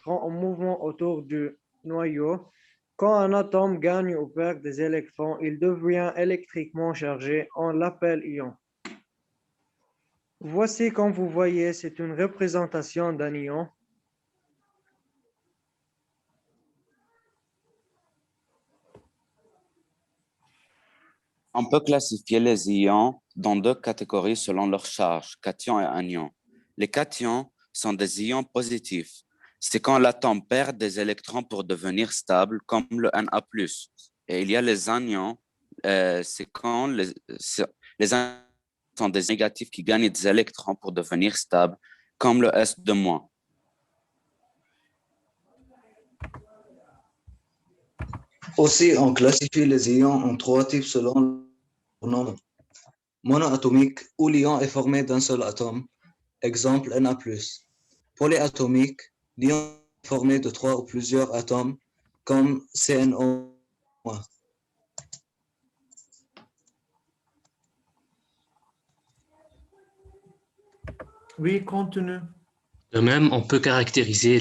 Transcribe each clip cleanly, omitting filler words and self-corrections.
électrons en mouvement autour du noyau. Quand un atome gagne ou perd des électrons, il devient électriquement chargé. On l'appelle ion. Voici, comme vous voyez, c'est une représentation d'un ion. On peut classifier les ions dans deux catégories selon leur charge, cations et anions. Les cations sont des ions positifs. C'est quand l'atome perd des électrons pour devenir stable, comme le Na+. Et il y a les anions, c'est quand les anions sont des négatifs qui gagnent des électrons pour devenir stables, comme le S2-. Aussi, on classifie les ions en trois types selon leur nombre. Monoatomique, où l'ion est formé d'un seul atome, exemple Na+. Polyatomique, l'ion est formé de trois ou plusieurs atomes, comme CNO. Oui, continue. De même, on peut caractériser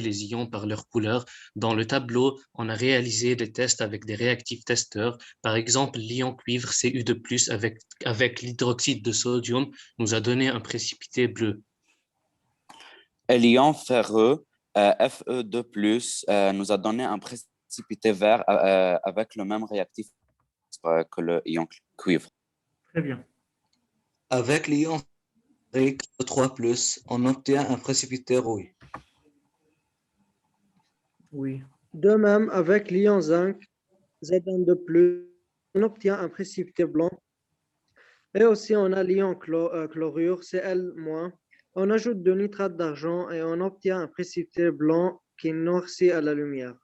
les ions par leur couleur. Dans le tableau, on a réalisé des tests avec des réactifs testeurs. Par exemple, l'ion cuivre Cu2+, avec l'hydroxyde de sodium nous a donné un précipité bleu. Et l'ion ferreux, Fe2+, nous a donné un précipité vert avec le même réactif que le ion cuivre. Très bien. Avec l'ion ferrique de 3+, on obtient un précipité rouille. Oui. De même, avec l'ion zinc, Zn2+, on obtient un précipité blanc. Et aussi, on a l'ion chlorure, Cl-. On ajoute de nitrate d'argent et on obtient un précipité blanc qui noircit à la lumière.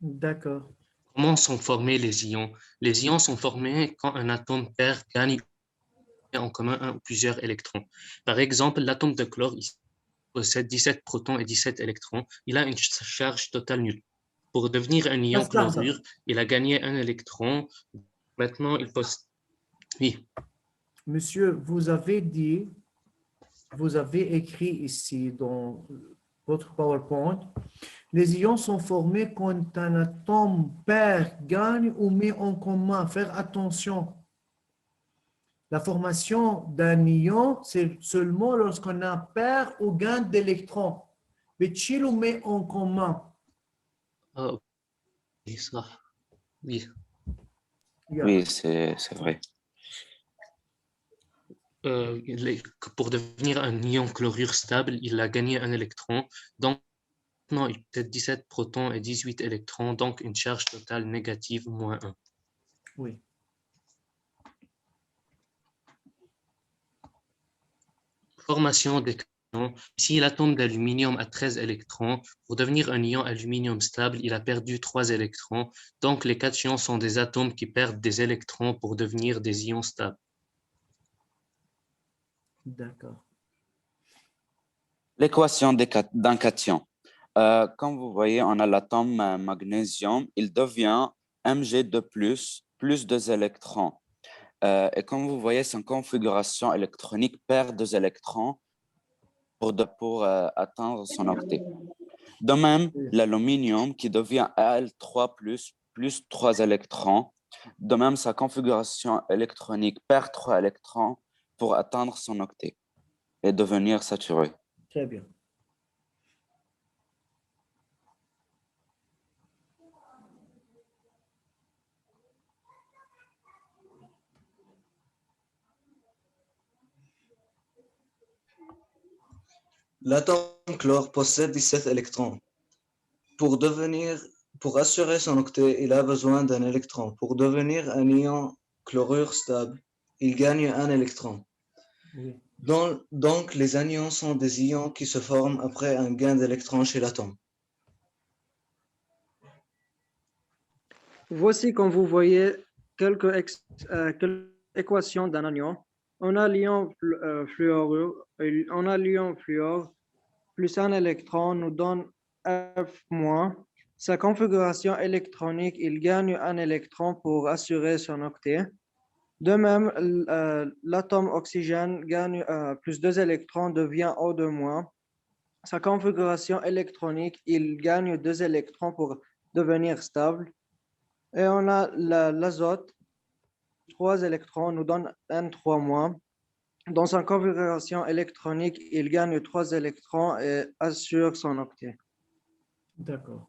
D'accord. Comment sont formés les ions? Les ions sont formés quand un atome pair gagne en commun un ou plusieurs électrons. Par exemple, l'atome de chlore ici possède 17 protons et 17 électrons. Il a une charge totale nulle. Pour devenir un ion chlorure, il a gagné un électron. Maintenant, il possède... Oui. Monsieur, vous avez écrit ici dans votre PowerPoint, les ions sont formés quand un atome perd, gagne ou met en commun. Faire attention. La formation d'un ion, c'est seulement lorsqu'on a perd ou gagne d'électrons. Mais tu le mets en commun. Oh, oui, ça. Oui. Oui, c'est vrai. Pour devenir un ion chlorure stable, il a gagné un électron. Donc, maintenant, il possède 17 protons et 18 électrons, donc une charge totale négative -1. Oui. Formation des cations. Ici, l'atome d'aluminium a 13 électrons. Pour devenir un ion aluminium stable, il a perdu 3 électrons. Donc, les cations sont des atomes qui perdent des électrons pour devenir des ions stables. D'accord. L'équation d'un cation. Comme vous voyez, on a l'atome magnésium. Il devient Mg2+, plus 2 électrons. Et comme vous voyez, sa configuration électronique perd 2 électrons pour atteindre son octet. De même, l'aluminium qui devient Al3+, plus 3 électrons. De même, sa configuration électronique perd 3 électrons pour atteindre son octet et devenir saturé. Très bien. L'atome chlore possède 17 électrons. Pour assurer son octet, il a besoin d'un électron. Pour devenir un ion chlorure stable, il gagne un électron. Oui. Donc, les anions sont des ions qui se forment après un gain d'électrons chez l'atome. Voici, comme vous voyez, quelques équations d'un anion. On a l'ion fluorure, on a l'ion fluor plus un électron nous donne F-. Sa configuration électronique, il gagne un électron pour assurer son octet. De même, l'atome oxygène gagne plus 2 électrons, devient O2-. Sa configuration électronique, il gagne 2 électrons pour devenir stable. Et on a l'azote, 3 électrons, nous donne N3-. Dans sa configuration électronique, il gagne 3 électrons et assure son octet. D'accord.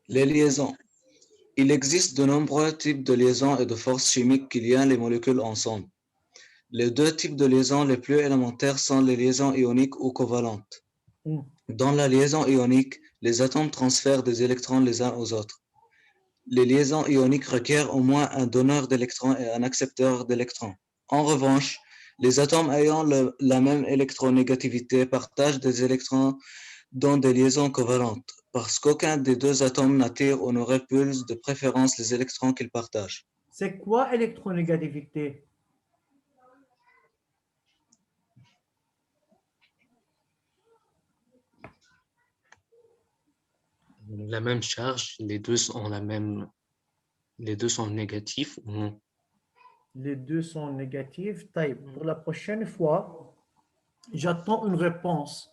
Les liaisons. Il existe de nombreux types de liaisons et de forces chimiques qui lient les molécules ensemble. Les deux types de liaisons les plus élémentaires sont les liaisons ioniques ou covalentes. Dans la liaison ionique, les atomes transfèrent des électrons les uns aux autres. Les liaisons ioniques requièrent au moins un donneur d'électrons et un accepteur d'électrons. En revanche, les atomes ayant la même électronégativité partagent des électrons dans des liaisons covalentes, parce qu'aucun des deux atomes n'attire ou ne repulse de préférence les électrons qu'ils partagent. C'est quoi électronégativité? La même charge, les deux sont négatifs ou non? Les deux sont négatifs. Taïb. Pour la prochaine fois, j'attends une réponse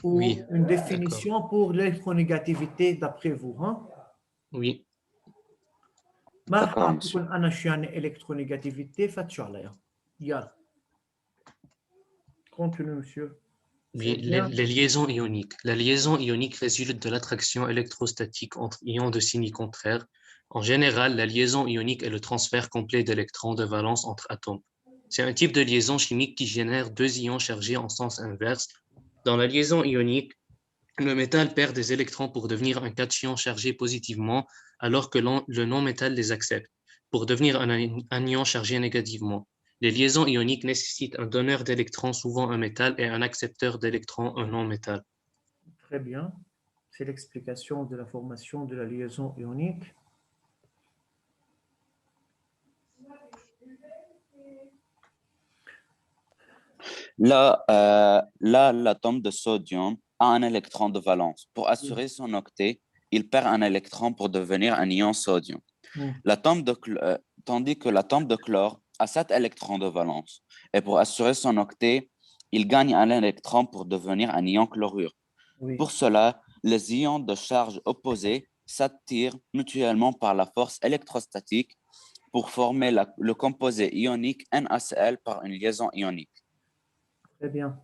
ou Oui, une définition pour l'électronégativité d'après vous. Hein? Oui, ما راح D'accord, أعطيكم monsieur. أنا شو يعني électronégativité فتشوا عليها. يلا. Continue, monsieur. oui, C'est bien. les liaisons ioniques. La liaison ionique résulte de l'attraction électrostatique entre ions de signes contraires. En général, la liaison ionique est le transfert complet d'électrons de valence entre atomes. C'est un type de liaison chimique qui génère deux ions chargés en sens inverse. Dans la liaison ionique, le métal perd des électrons pour devenir un cation chargé positivement, alors que le non-métal les accepte, pour devenir un ion chargé négativement. Les liaisons ioniques nécessitent un donneur d'électrons, souvent un métal, et un accepteur d'électrons, un non-métal. Très bien. C'est l'explication de la formation de la liaison ionique. Là, l'atome de sodium a un électron de valence. Pour assurer son octet, il perd un électron pour devenir un ion sodium. Tandis que l'atome de chlore a 7 électrons de valence. Et pour assurer son octet, il gagne un électron pour devenir un ion chlorure. Oui. Pour cela, les ions de charge opposée s'attirent mutuellement par la force électrostatique pour former le composé ionique NaCl par une liaison ionique. Très bien.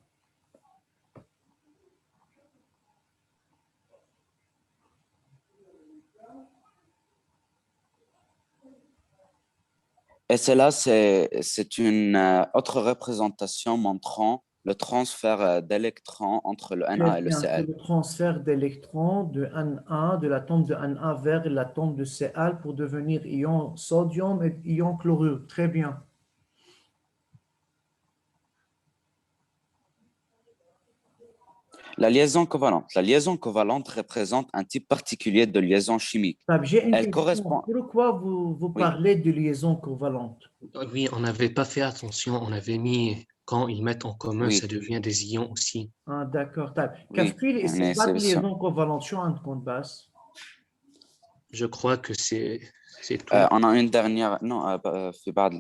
Et cela, c'est une autre représentation montrant le transfert d'électrons entre le Très Na et le bien. C'est Cl. le transfert d'électrons de Na, de l'atome de Na vers l'atome de Cl pour devenir ion sodium et ion chlorure. Très bien. La liaison covalente. La liaison covalente représente un type particulier de liaison chimique. J'ai une Elle question. correspond. Pourquoi vous Oui. parlez de liaison covalente? Oui, on n'avait pas fait attention, on avait mis quand ils mettent en commun, Oui. ça devient des ions aussi. Ah, d'accord. Oui, كيف في يعني استثبات c'est ça. liaison covalente شو عندكم بس؟ Je crois que c'est tout. On a une dernière. Non, في بعض.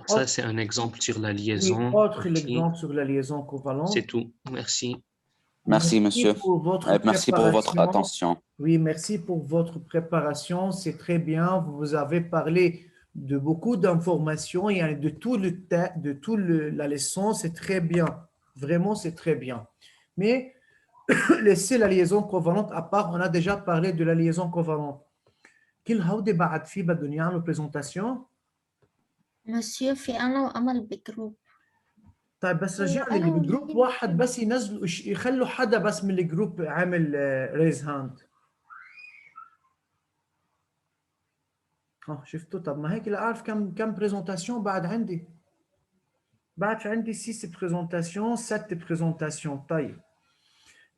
Ça, c'est un exemple sur la Oui, liaison. autre Ok, exemple sur la liaison covalente. c'est tout. Merci. Merci, monsieur. Pour votre Merci pour votre préparation. attention. Oui, merci pour votre préparation. C'est très bien. Vous avez parlé de beaucoup d'informations et de tout la leçon. C'est très bien. Vraiment, c'est très bien. Mais laissez la liaison covalente à part. On a déjà parlé de la liaison covalente. كل هودي بعد في بدهم يعملوا برزنتاسيون. مسيو في أنا وأمل بجروب. طيب بس رجع لي اللي بجروب واحد بس ينزلوا يخلوا حدا بس من الجروب عامل ريز هاند. شفتوا؟ طب ما هيك لا اعرف كم برزنتاسيون بعد عندي. بعد عندي 6 برزنتاسيون 7 برزنتاسيون. طيب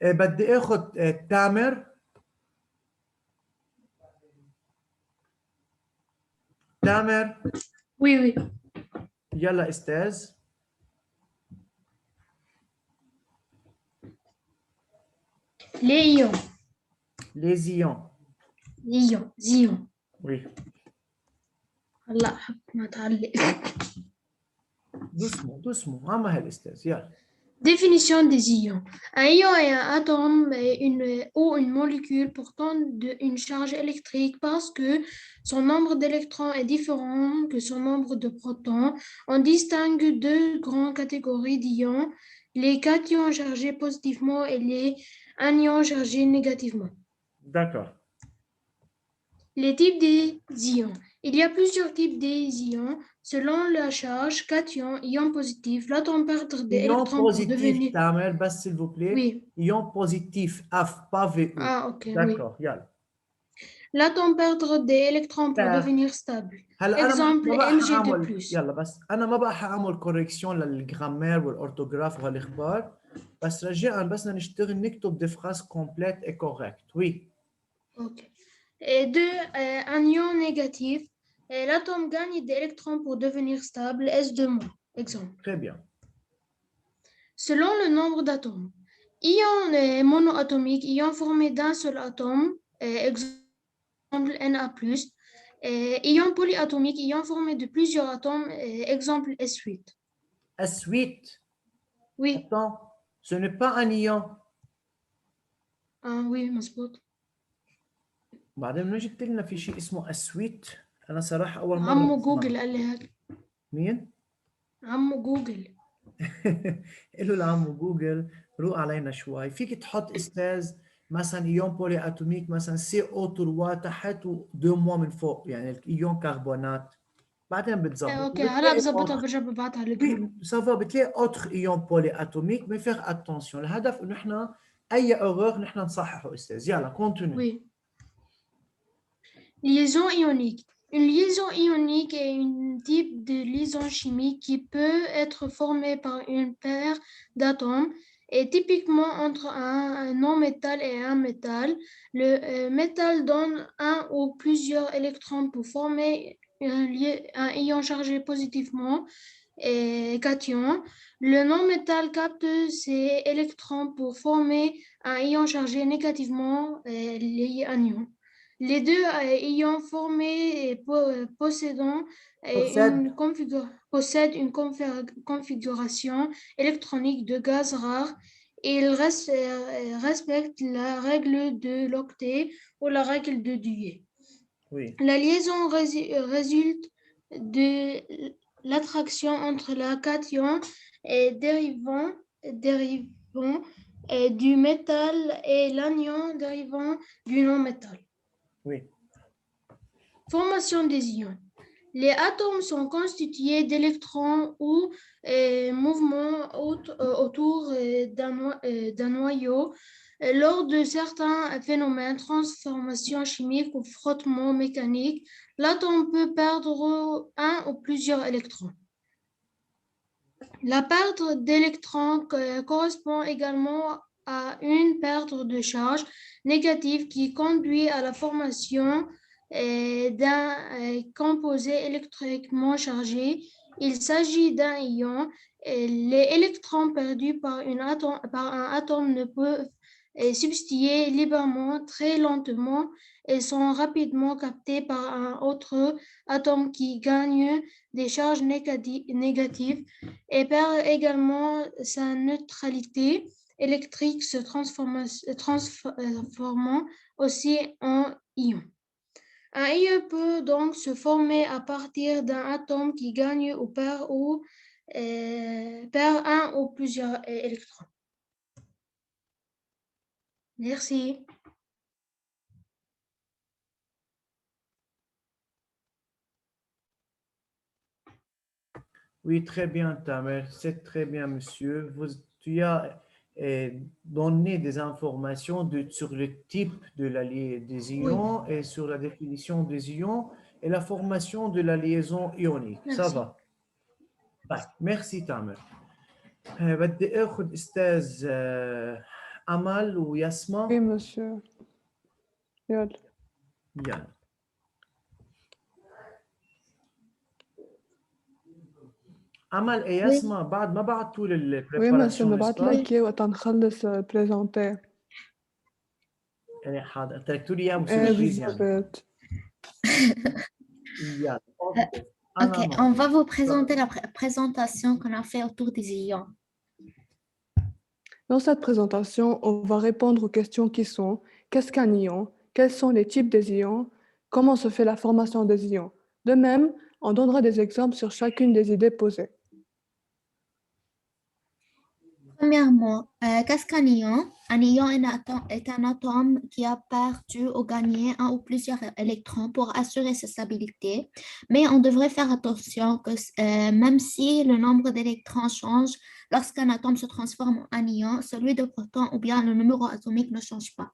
بدي اخذ تامر. تامر. Oui, oui. يلا استاذ. Les ions. Les ions. Ions. Oui. هلا حط ما تعلق. doucement عمها الأستاذ يلا. Définition des ions. Un ion est un atome ou une molécule portant une charge électrique parce que son nombre d'électrons est différent que son nombre de protons. On distingue deux grandes catégories d'ions, les cations chargés positivement et les anions chargés négativement. D'accord. Les types des ions. Il y a plusieurs types des ions selon la charge, cation, ion positif, l'atome perdre des Ion électrons pour positif, devenir... Tamer, bas s'il vous plaît. Oui. Ion positif, F, pas VO. Ah, ok, oui. D'accord, يلا. L'atome perdre des électrons pour Perd. devenir stable. هلا أنا Exemple, ما بقى حأعمل Mg2+. يلا بس أنا ما بقى حأعمل كوريكسيون للجرامير والأورثوغراف وهالإخبار بس رجاء بس بدنا نشتغل نكتب دي فراز كومبليت et correct. Oui. Ok. Et deux, un ion négatif. L'atome gagne des électrons pour devenir stable, S2-. Exemple. Très bien. Selon le nombre d'atomes. Ion monoatomique, ion formé d'un seul atome, exemple Na+. Ion polyatomique, ion formé de plusieurs atomes, exemple S8. S8. Oui. Attends, ce n'est pas un ion. Ah oui, مظبوط. بعدين من جبت لنا في شيء اسمه S8. أنا صراحة أول مرة عمو أسمع. جوجل قال لي هيك. مين؟ عمو جوجل. قله لعمو جوجل روق علينا شوي. فيك تحط استاذ مثلا ايون بولي اتوميك مثلا CO3 تحت و2 من فوق يعني الايون كربونات بعدين بتظبط. اوكي هلا بظبطها برجع ببعتها على الجروب. سافا بتلاقي اوتر ايون بولي اتوميك مي فيغ اتونسيون. الهدف انه احنا اي ايرور نحن نصححه استاذ. يلا كونتينيو. Oui. Liaison ionique. Une liaison ionique est un type de liaison chimique qui peut être formée par une paire d'atomes et typiquement entre un non-métal et un métal. Le métal donne un ou plusieurs électrons pour former un ion chargé positivement et cation. Le non-métal capte ces électrons pour former un ion chargé négativement, les anions. Les deux ayant formé et possédant possèdent une configuration électronique de gaz rare. Ils respectent la règle de l'octet ou la règle de Dewey. Oui. La liaison résulte de l'attraction entre la cation et dérivant du métal et l'anion dérivant du non-métal. Oui. Formation des ions. Les atomes sont constitués d'électrons ou mouvements autour d'un noyau. Lors de certains phénomènes, transformation chimique ou frottement mécanique, l'atome peut perdre un ou plusieurs électrons. La perte d'électrons correspond également à une perte de charge négative qui conduit à la formation d'un composé électriquement chargé. Il s'agit d'un ion. Les électrons perdus par un atome ne peuvent substituer librement très lentement et sont rapidement captés par un autre atome qui gagne des charges négatives et perd également sa neutralité électrique, se transformant aussi en ion. Un ion peut donc se former à partir d'un atome qui gagne ou perd un ou plusieurs électrons. Merci. Oui, très bien, Tamer. C'est très bien, monsieur. Tu as donné des informations sur le type des ions et sur la définition des ions et la formation de la liaison ionique. Merci. Ça va. طيب. Merci, Tamer. بدي اخذ استاذ امل ويسمع. Oui, monsieur. يلا. يلا. امل يسمع بعد ما بعتوا لي البريباراسيون. Oui, monsieur, ببعت لك اياه وقت نخلص بريزونتي. يعني حاضر تركتوا لي اياه ايه بالسربريز يعني. بالضبط. يلا Ok, أنا on نقول. va vous présenter la présentation qu'on a fait autour des ions. Dans cette présentation, on va répondre aux questions qui sont: qu'est-ce qu'un ion? Quels sont les types des ions? Comment se fait la formation des ions? De même, on donnera des exemples sur chacune des idées posées. Premièrement, qu'est-ce qu'un ion? Un ion est un atome qui a perdu ou gagné un ou plusieurs électrons pour assurer sa stabilité. Mais on devrait faire attention que même si le nombre d'électrons change, lorsqu'un atome se transforme en ion, celui de protons ou bien le numéro atomique ne change pas.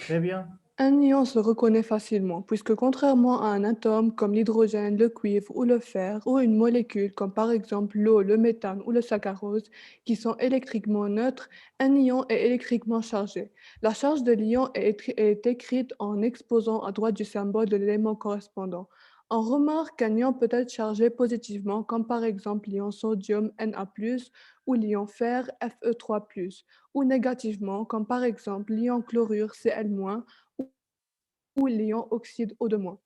Très bien. Un ion se reconnaît facilement, puisque contrairement à un atome comme l'hydrogène, le cuivre ou le fer, ou une molécule comme par exemple l'eau, le méthane ou le saccharose, qui sont électriquement neutres, un ion est électriquement chargé. La charge de l'ion est écrite en exposant à droite du symbole de l'élément correspondant. On remarque qu'un ion peut être chargé positivement, comme par exemple l'ion sodium Na+, ou l'ion fer Fe3+, ou négativement, comme par exemple l'ion chlorure Cl-, ou l'ion oxyde O2-.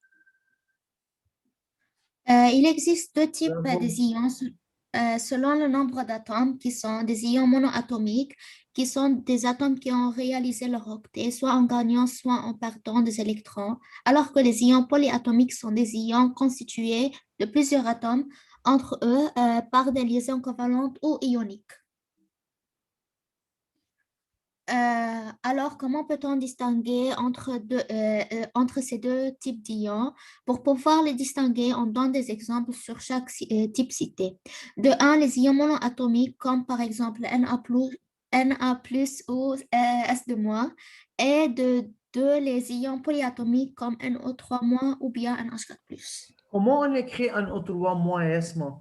Il existe deux types Bravo. des ions selon le nombre d'atomes, qui sont des ions monoatomiques, qui sont des atomes qui ont réalisé leur octet, soit en gagnant, soit en perdant des électrons, alors que les ions polyatomiques sont des ions constitués de plusieurs atomes entre eux par des liaisons covalentes ou ioniques. Alors, comment peut-on distinguer entre ces deux types d'ions? Pour pouvoir les distinguer, on donne des exemples sur chaque type cité. De un, les ions monoatomiques, comme par exemple Na+, ou S2-, et de deux, les ions polyatomiques comme NO3- ou bien NH4+. Comment on écrit un O3- اسمه؟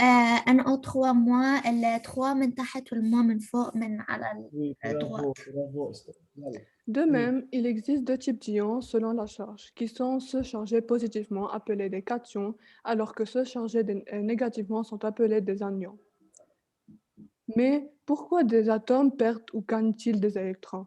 NO3-, التروا من تحت والما من فوق من على Oui, bravo, droite. bravo. Yalla. De Oui. même, il existe deux types d'ions selon la charge, qui sont ceux chargés positivement appelés des cations, alors que ceux chargés négativement sont appelés des anions. Mais pourquoi des atomes perdent ou gagnent-ils des électrons?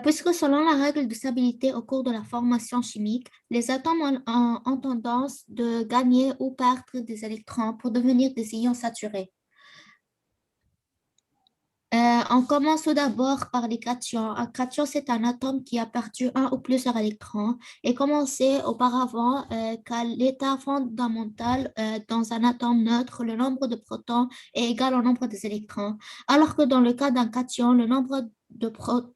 Puisque selon la règle de stabilité au cours de la formation chimique, les atomes ont tendance de gagner ou perdre des électrons pour devenir des ions saturés. On commence tout d'abord par les cations. Un cation, c'est un atome qui a perdu un ou plusieurs électrons et commencé auparavant qu'à l'état fondamental dans un atome neutre, le nombre de protons est égal au nombre des électrons, alors que dans le cas d'un cation, le nombre de protons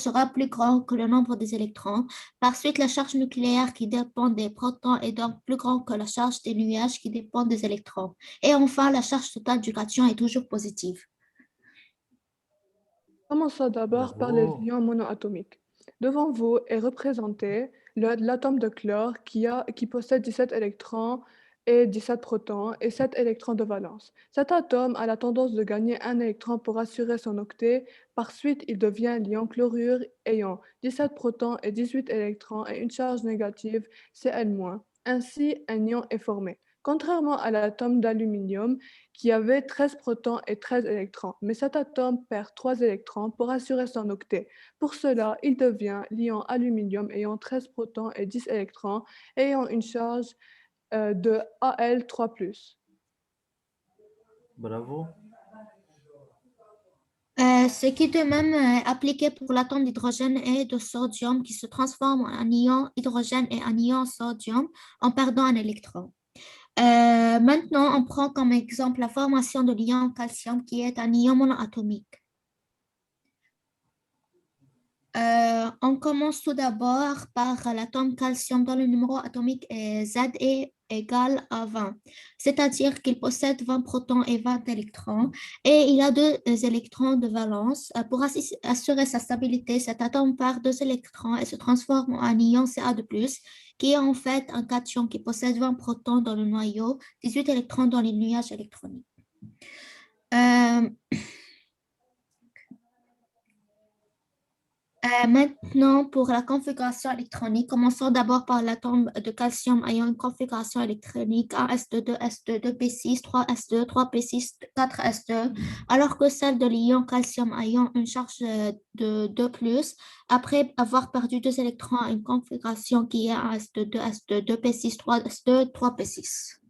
sera plus grand que le nombre des électrons. Par suite, la charge nucléaire qui dépend des protons est donc plus grande que la charge des nuages qui dépendent des électrons. Et enfin, la charge totale du cation est toujours positive. Commençons d'abord par les Bravo. ions monoatomiques. Devant vous est représenté l'atome de chlore qui possède 17 électrons et 17 protons et 7 électrons de valence. Cet atome a la tendance de gagner un électron pour assurer son octet. Par suite, il devient l'ion chlorure ayant 17 protons et 18 électrons et une charge négative Cl-. Ainsi, un ion est formé. Contrairement à l'atome d'aluminium, qui avait 13 protons et 13 électrons, mais cet atome perd 3 électrons pour assurer son octet. Pour cela, il devient l'ion aluminium ayant 13 protons et 10 électrons, ayant une charge de Al3+. Bravo. Ce qui est de même appliqué pour l'atome d'hydrogène et de sodium qui se transforme en ion hydrogène et en ion sodium en perdant un électron. Maintenant, on prend comme exemple la formation de l'ion calcium qui est un ion monoatomique. On commence tout d'abord par l'atome calcium dont le numéro atomique est Ze égale à 20, c'est-à-dire qu'il possède 20 protons et 20 électrons et il a 2 électrons de valence. Pour assurer sa stabilité, cet atome perd 2 électrons et se transforme en ion Ca2+, qui est en fait un cation qui possède 20 protons dans le noyau, 18 électrons dans les nuages électroniques. Maintenant, pour la configuration électronique, commençons d'abord par l'atome de calcium ayant une configuration électronique 1s2, 2s2, 2p6, 3s2, 3p6, 4s2, alors que celle de l'ion calcium ayant une charge de 2+, après avoir perdu 2 électrons à une configuration qui est 1s2, 2s2, 2p6, 3s2, 3p6.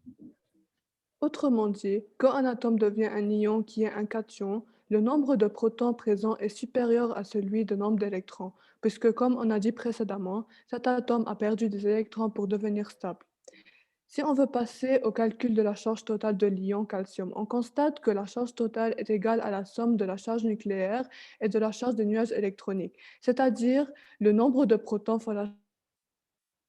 Autrement dit, quand un atome devient un ion qui est un cation, le nombre de protons présents est supérieur à celui du nombre d'électrons, puisque comme on a dit précédemment, cet atome a perdu des électrons pour devenir stable. Si on veut passer au calcul de la charge totale de l'ion calcium, on constate que la charge totale est égale à la somme de la charge nucléaire et de la charge des nuages électroniques, c'est-à-dire le nombre de protons fois la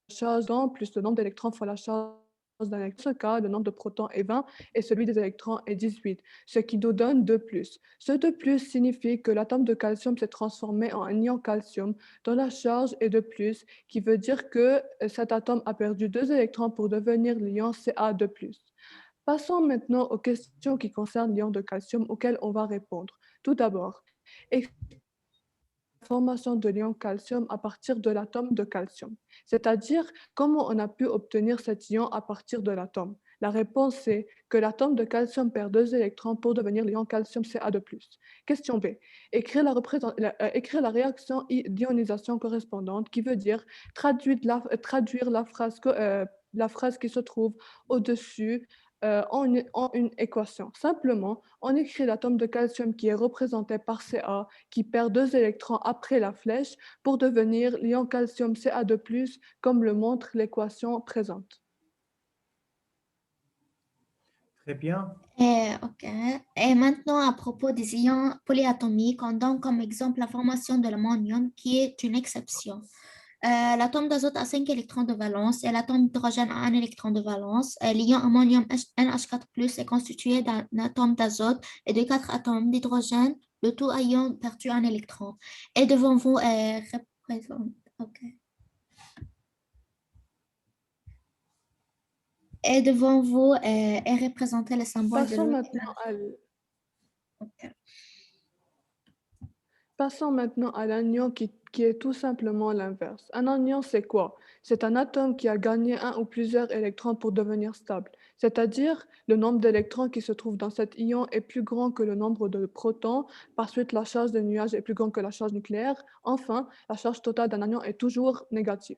charge plus le nombre d'électrons fois la charge d'un électron. Dans ce cas, le nombre de protons est 20 et celui des électrons est 18, ce qui nous donne 2+. Ce 2+ signifie que l'atome de calcium s'est transformé en un ion calcium dont la charge est 2+, qui veut dire que cet atome a perdu 2 électrons pour devenir l'ion Ca2+. Passons maintenant aux questions qui concernent l'ion de calcium auxquelles on va répondre. Tout d'abord, formation de l'ion calcium à partir de l'atome de calcium, c'est-à-dire comment on a pu obtenir cet ion à partir de l'atome. La réponse est que l'atome de calcium perd 2 électrons pour devenir l'ion calcium Ca2+. Question B. Écrire la réaction d'ionisation correspondante, qui veut dire traduire la phrase qui se trouve au-dessus en une équation. Simplement, on écrit l'atome de calcium qui est représenté par Ca, qui perd 2 électrons après la flèche pour devenir l'ion calcium Ca2+, comme le montre l'équation présente. Très bien. OK. Et maintenant, à propos des ions polyatomiques, on donne comme exemple la formation de l'ammonium, qui est une exception. L'atome d'azote a 5 électrons de valence et l'atome d'hydrogène a 1 électron de valence. L'ion ammonium NH4+ est constitué d'un atome d'azote et de 4 atomes d'hydrogène, le tout ayant perdu 1 électron. Et devant vous OK. Et devant vous est représenté le symbole de Passons l'eau. maintenant à OK. Passons maintenant à l'anion qui est tout simplement l'inverse. Un anion, c'est quoi? C'est un atome qui a gagné un ou plusieurs électrons pour devenir stable. C'est-à-dire, le nombre d'électrons qui se trouvent dans cet ion est plus grand que le nombre de protons. Par suite, la charge des nuages est plus grande que la charge nucléaire. Enfin, la charge totale d'un anion est toujours négative.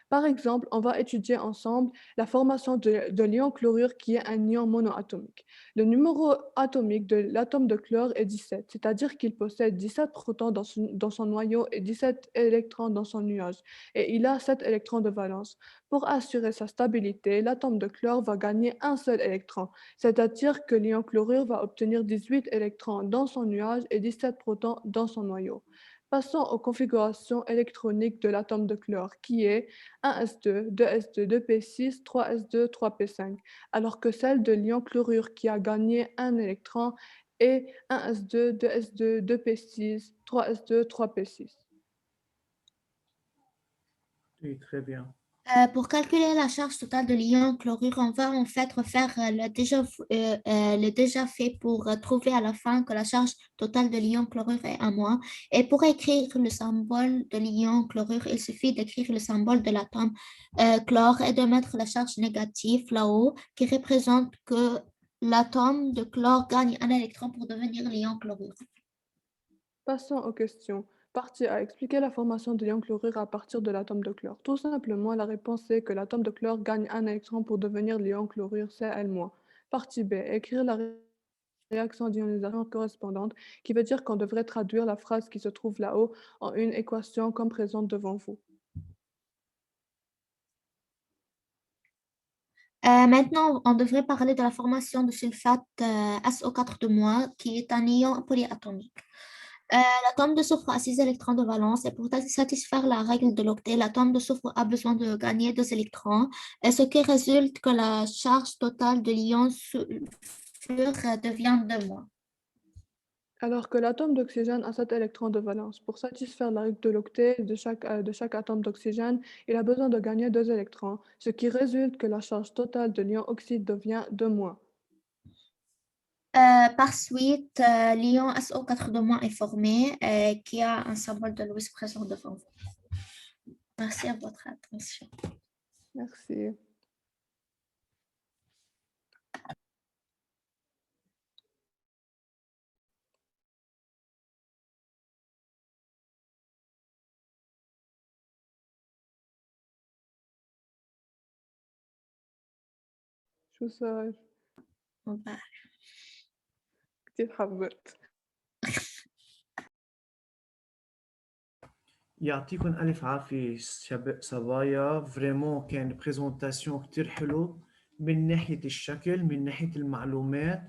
Par exemple, on va étudier ensemble la formation de l'ion chlorure qui est un ion monoatomique. Le numéro atomique de l'atome de chlore est 17, c'est-à-dire qu'il possède 17 protons dans son noyau et 17 électrons dans son nuage, et il a 7 électrons de valence. Pour assurer sa stabilité, l'atome de chlore va gagner un seul électron, c'est-à-dire que l'ion chlorure va obtenir 18 électrons dans son nuage et 17 protons dans son noyau. Passons aux configurations électroniques de l'atome de chlore, qui est 1s2, 2s2, 2p6, 3s2, 3p5, alors que celle de l'ion chlorure qui a gagné un électron est 1s2, 2s2, 2p6, 3s2, 3p6. Oui, très bien. Pour calculer la charge totale de l'ion chlorure, on va en fait refaire le déjà fait pour trouver à la fin que la charge totale de l'ion chlorure est 1-. Et pour écrire le symbole de l'ion chlorure, il suffit d'écrire le symbole de l'atome chlore et de mettre la charge négative là-haut, qui représente que l'atome de chlore gagne un électron pour devenir l'ion chlorure. Passons aux questions. Partie A. Expliquer la formation de l'ion chlorure à partir de l'atome de chlore. Tout simplement, la réponse est que l'atome de chlore gagne un électron pour devenir l'ion chlorure Cl-. Partie B. Écrire la réaction d'ionisation correspondante, qui veut dire qu'on devrait traduire la phrase qui se trouve là-haut en une équation comme présente devant vous. Maintenant, on devrait parler de la formation de sulfate SO4 qui est un ion polyatomique. L'atome de soufre a 6 électrons de valence et pour satisfaire la règle de l'octet, l'atome de soufre a besoin de gagner 2 électrons, et ce qui résulte que la charge totale de l'ion sulfure devient 2-. Alors que l'atome d'oxygène a 7 électrons de valence. Pour satisfaire la règle de l'octet de chaque atome d'oxygène, il a besoin de gagner 2 électrons, ce qui résulte que la charge totale de l'ion oxyde devient 2-. Par suite, l'ion SO4 est formé, qui a un symbole de Lewis présent devant vous. Merci à votre attention. Merci. شو صار؟ كتير حبت. يعطيكم ألف عافية صبايا، فريمون كان بريزونتاسيون كتير حلو من ناحية الشكل، من ناحية المعلومات،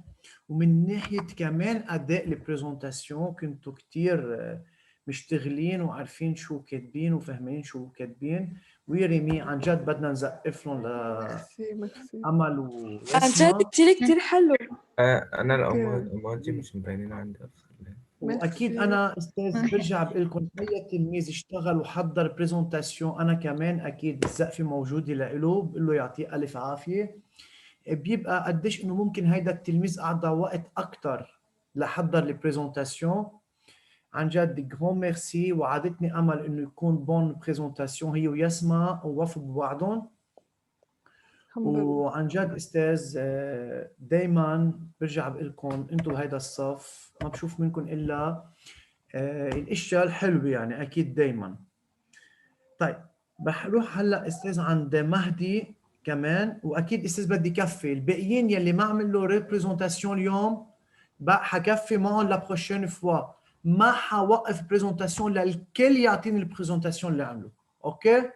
ومن ناحية كمان أداء البريزونتاسيون. كنتوا كتير مشتغلين وعارفين شو كاتبين وفاهمين شو كاتبين. ويريمي عن جد بدنا نزقف لهم ميرسي. لأمل عن جد ويسمع. كتير حلو. انا الامواجي مش مبينين عندي اصلا. واكيد انا استاذ برجع بقول لكم اي تلميذ اشتغل وحضر بريزونتاسيون انا كمان اكيد الزقفه موجوده له، بقول له يعطيه الف عافيه. بيبقى قديش انه ممكن هيدا التلميذ قعد وقت اكثر لحضر البريزونتاسيون. عن جد جرون ميرسي، وعدتني امل انه يكون بون بريزونتاسيون هي ويسمع ووفقوا ببعضهم. وعن جد استاذ دائما برجع بقول لكم انتم هيدا الصف ما بشوف منكم الا الاشياء الحلوه، يعني اكيد دائما. طيب بروح هلا استاذ عند مهدي كمان، واكيد استاذ بدي كفي الباقيين يلي ما عمل له ريبريزونتاسيون اليوم بقى حكفي معهم لا بروشين فوا. ما حوقف بريزونتاسيون للكل يعطيني البريزونتاسيون اللي عمله، اوكي؟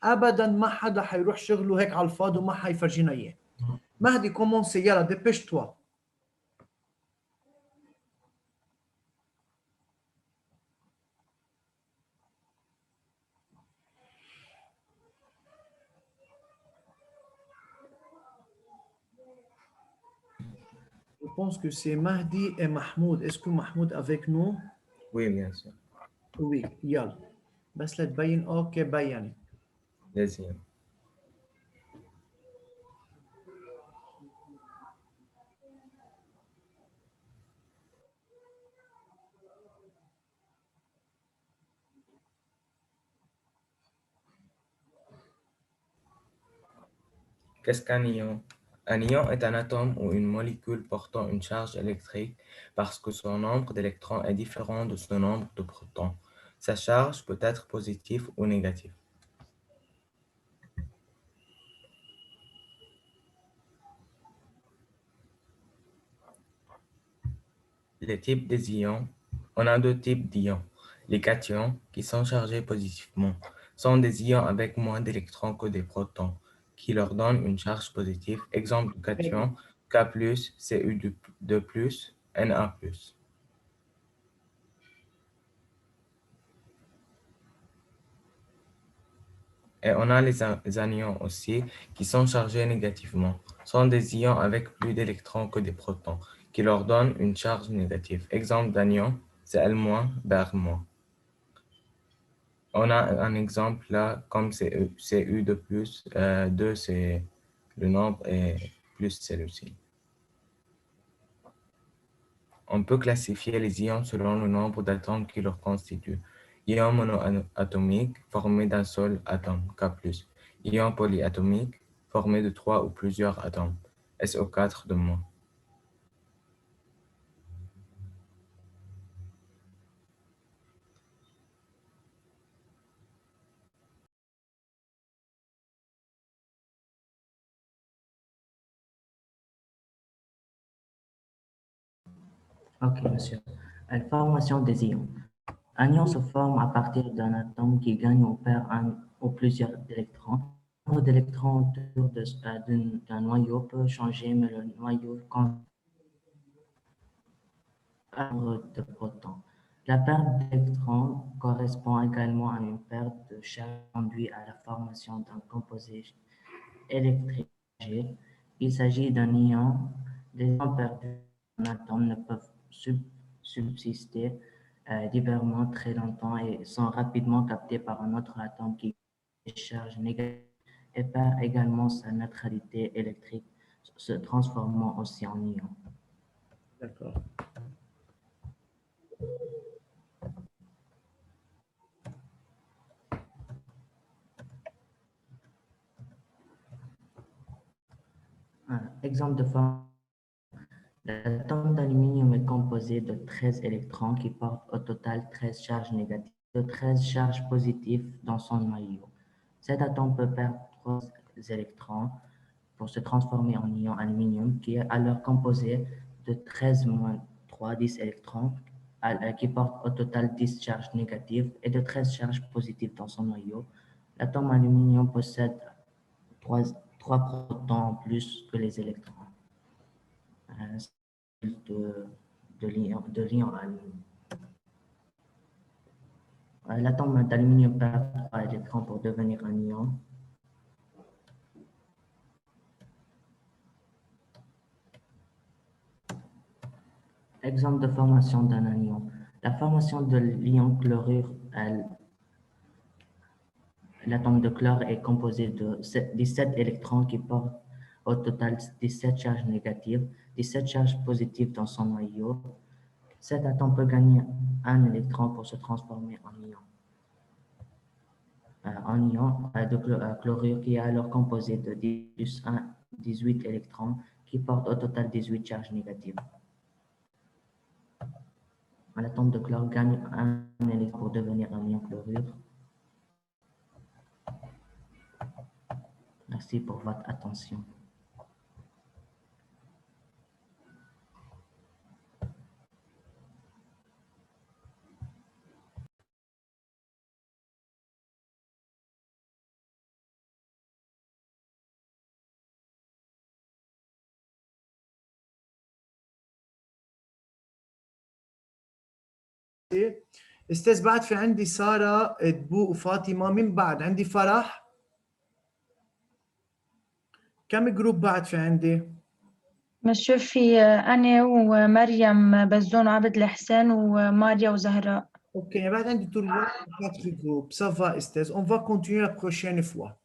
ابدا ما حدا حيروح شغله هيك على الفاضي وما حيفرجينا اياه. مهدي كومونسي، يلا ديبيش توا. Je pense que c'est Mahdi et Mahmoud. Est-ce que Mahmoud est avec nous? Oui, bien sûr. Oui, يلا. بس لا تبين اوكي بيني. Deuxième. Qu'est-ce qu'un ion? Un ion est un atome ou une molécule portant une charge électrique parce que son nombre d'électrons est différent de son nombre de protons. Sa charge peut être positive ou négative. Les types des ions. On a deux types d'ions. Les cations, qui sont chargés positivement, sont des ions avec moins d'électrons que des protons, qui leur donnent une charge positive. Exemple de cation, K+, Cu2+, Na+. Et on a les anions aussi, qui sont chargés négativement. Sont des ions avec plus d'électrons que des protons, qui leur donnent une charge négative. Exemple d'anion, c'est L-, Br-. On a un exemple là, comme c'est U2+, 2 c'est le nombre et plus c'est le signe. On peut classifier les ions selon le nombre d'atomes qui leur constituent. Ion monoatomique formé d'un seul atome, K+. Ion polyatomique formé de 3 ou plusieurs atomes, SO4-. Ok, monsieur. La formation des ions. Un ion se forme à partir d'un atome qui gagne ou perd un ou plusieurs électrons. Le nombre d'électrons autour d'un noyau peut changer, mais le noyau compte un nombre de protons. La perte d'électrons correspond également à une perte de charge conduite à la formation d'un composé électrique. Il s'agit d'un ion. Les ions perdus d'un atome ne peuvent subsister librement très longtemps et sont rapidement captés par un autre atome qui charge négative et perd également sa neutralité électrique, se transformant aussi en ion. D'accord. Exemple de forme. L'atome d'aluminium est composé de 13 électrons qui portent au total 13 charges négatives et de 13 charges positives dans son noyau. Cet atome peut perdre 3 électrons pour se transformer en ion aluminium qui est alors composé de 13 moins 3, 10 électrons qui portent au total 10 charges négatives et de 13 charges positives dans son noyau. L'atome aluminium possède 3 protons en plus que les électrons. De l'ion aluminium. L'atome d'aluminium perd 3 électrons pour devenir un ion. Exemple de formation d'un anion. La formation de l'ion chlorure, l'atome de chlore est composé de 17 électrons qui portent au total 17 charges négatives, 17 charges positives dans son noyau. Cet atome peut gagner un électron pour se transformer en ion. Un ion de chlorure qui est alors composé de 10 plus 1, 18 électrons qui portent au total 18 charges négatives. L'atome de chlore gagne un électron pour devenir un ion chlorure. Merci pour votre attention. استاذ بعد في عندي ساره دبو وفاطمه، من بعد عندي فرح. كم جروب بعد في عندي؟ مسيو في أنا ومريم بزون وعبد الحسين وماريا وزهراء. اوكي بعد عندي tout le monde 4 groupes. Ça va استاذ. On va continuer la prochaine fois.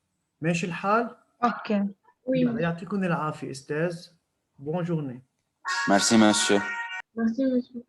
ماشي الحال؟ اوكي. يلا يعطيكم العافيه استاذ. Bonne journée. Merci, monsieur. Merci, monsieur.